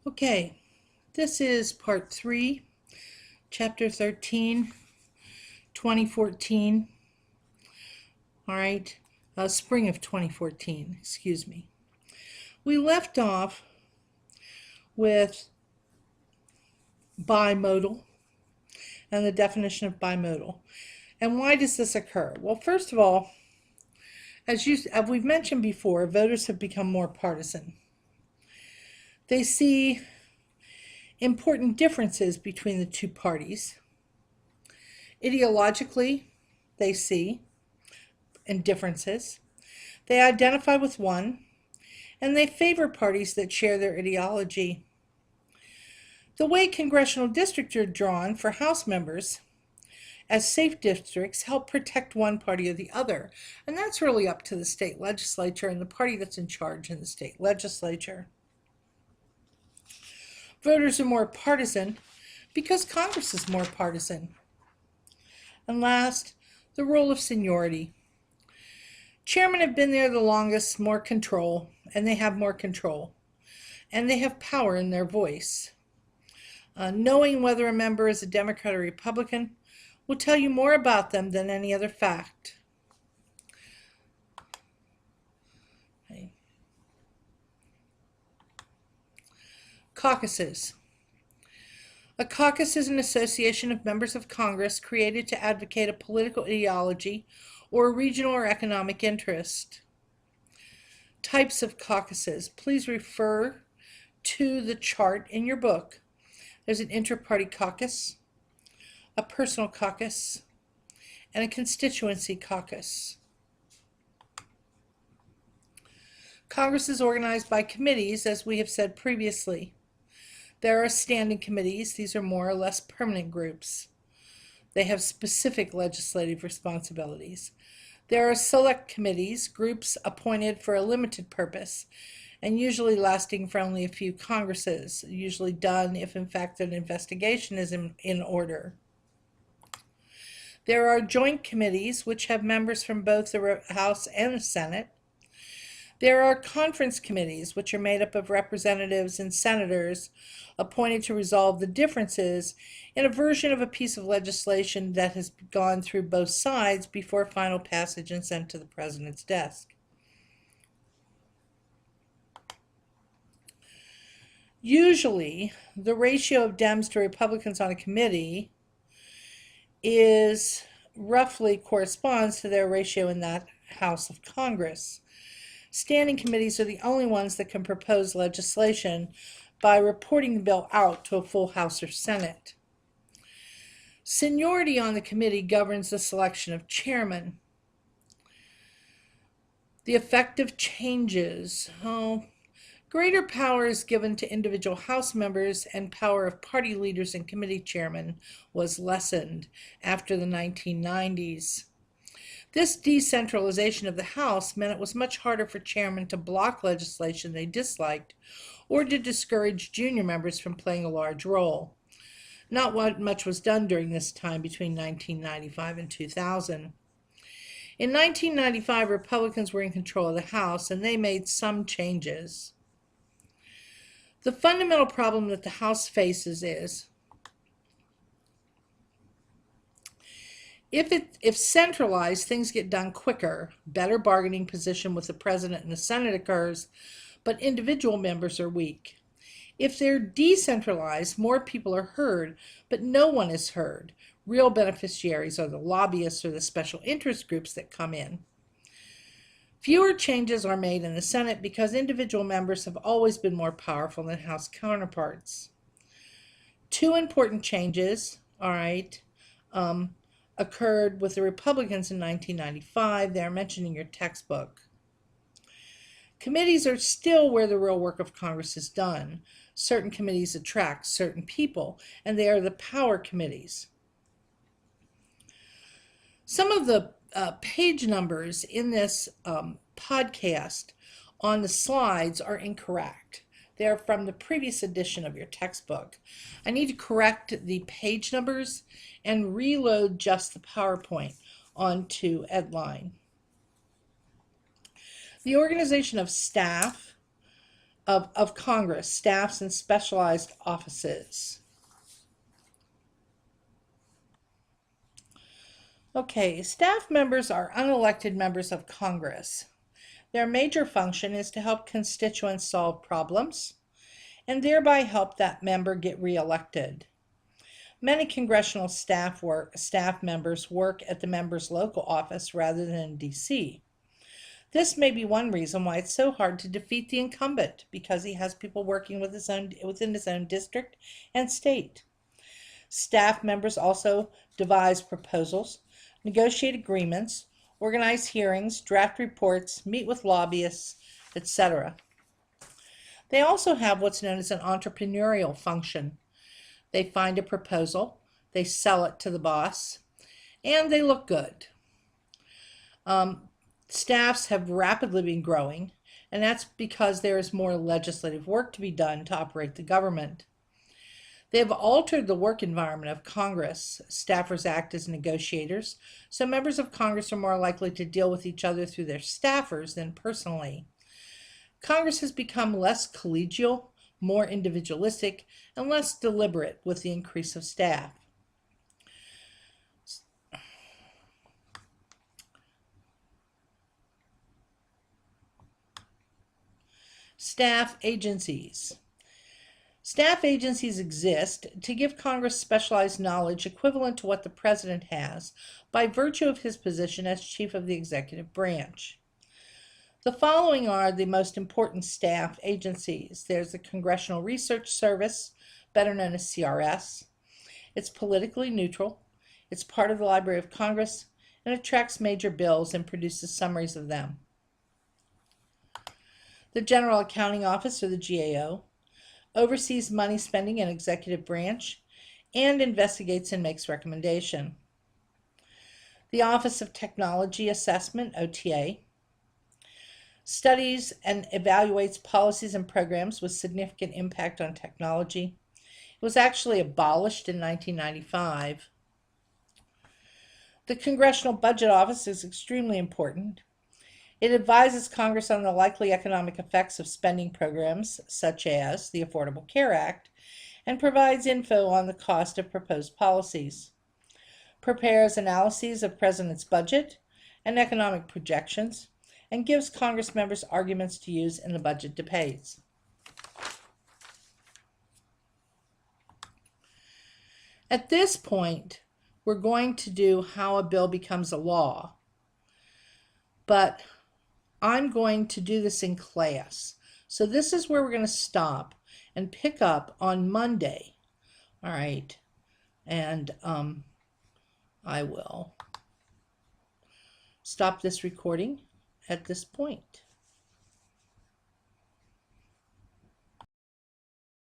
Okay, this is part 3, chapter 13, 2014. All right, spring of 2014, excuse me. We left off with bimodal and the definition of bimodal. And why does this occur? Well, first of all, as we've mentioned before, voters have become more partisan. They see important differences between the two parties. Ideologically, they see differences. They identify with one, and they favor parties that share their ideology. The way congressional districts are drawn for House members as safe districts help protect one party or the other, and that's really up to the state legislature and the party that's in charge in the state legislature. Voters are more partisan because Congress is more partisan. And last, the role of seniority. Chairmen have been there the longest, more control, and they have more control. And they have power in their voice. Knowing whether a member is a Democrat or Republican will tell you more about them than any other fact. Okay. Caucuses. A caucus is an association of members of Congress created to advocate a political ideology or a regional or economic interest. Types of caucuses. Please refer to the chart in your book. There's an inter-party caucus, a personal caucus, and a constituency caucus. Congress is organized by committees, as we have said previously. There are standing committees. These are more or less permanent groups. They have specific legislative responsibilities. There are select committees, groups appointed for a limited purpose, and usually lasting for only a few Congresses, usually done if in fact an investigation is in order. There are joint committees, which have members from both the House and the Senate. There are conference committees, which are made up of representatives and senators appointed to resolve the differences in a version of a piece of legislation that has gone through both sides before final passage and sent to the president's desk. Usually, the ratio of Dems to Republicans on a committee is roughly corresponds to their ratio in that House of Congress. Standing committees are the only ones that can propose legislation by reporting the bill out to a full House or Senate. Seniority on the committee governs the selection of chairman. The effect of changes. Greater power is given to individual House members, and power of party leaders and committee chairmen was lessened after the 1990s. This decentralization of the House meant it was much harder for chairmen to block legislation they disliked or to discourage junior members from playing a large role. Not much was done during this time between 1995 and 2000. In 1995, Republicans were in control of the House, and they made some changes. The fundamental problem that the House faces is if centralized, things get done quicker, better bargaining position with the president and the Senate occurs, but individual members are weak. If they're decentralized, more people are heard, but no one is heard. Real beneficiaries are the lobbyists or the special interest groups that come in. Fewer changes are made in the Senate because individual members have always been more powerful than House counterparts. Two important changes, occurred with the Republicans in 1995. They're mentioned in your textbook. Committees are still where the real work of Congress is done. Certain committees attract certain people, and they are the power committees. Some of the page numbers in this podcast on the slides are incorrect. They're from the previous edition of your textbook. I need to correct the page numbers and reload just the PowerPoint onto Edline. The organization of staff of Congress, staffs and specialized offices. Okay, staff members are unelected members of Congress. Their major function is to help constituents solve problems and thereby help that member get reelected. Many congressional staff members work at the member's local office rather than in DC. This may be one reason why it's so hard to defeat the incumbent, because he has people working within his own district and state. Staff members also devise proposals, negotiate agreements, organize hearings, draft reports, meet with lobbyists, etc. They also have what's known as an entrepreneurial function. They find a proposal, they sell it to the boss, and they look good. Staffs have rapidly been growing, and that's because there is more legislative work to be done to operate the government. They have altered the work environment of Congress. Staffers act as negotiators, so members of Congress are more likely to deal with each other through their staffers than personally. Congress has become less collegial, more individualistic, and less deliberate with the increase of staff. Staff agencies. Staff agencies exist to give Congress specialized knowledge equivalent to what the President has by virtue of his position as Chief of the Executive Branch. The following are the most important staff agencies. There's the Congressional Research Service, better known as CRS. It's politically neutral. It's part of the Library of Congress, and it tracks major bills and produces summaries of them. The General Accounting Office, or the GAO, oversees money spending in executive branch and investigates and makes recommendation. The Office of Technology Assessment, OTA, studies and evaluates policies and programs with significant impact on technology. It was actually abolished in 1995. The Congressional Budget Office is extremely important. It advises Congress on the likely economic effects of spending programs, such as the Affordable Care Act, and provides info on the cost of proposed policies. Prepares analyses of President's budget and economic projections, and gives Congress members arguments to use in the budget debates. At this point, we're going to do how a bill becomes a law, but I'm going to do this in class. So this is where we're going to stop and pick up on Monday. All right. And I will stop this recording at this point.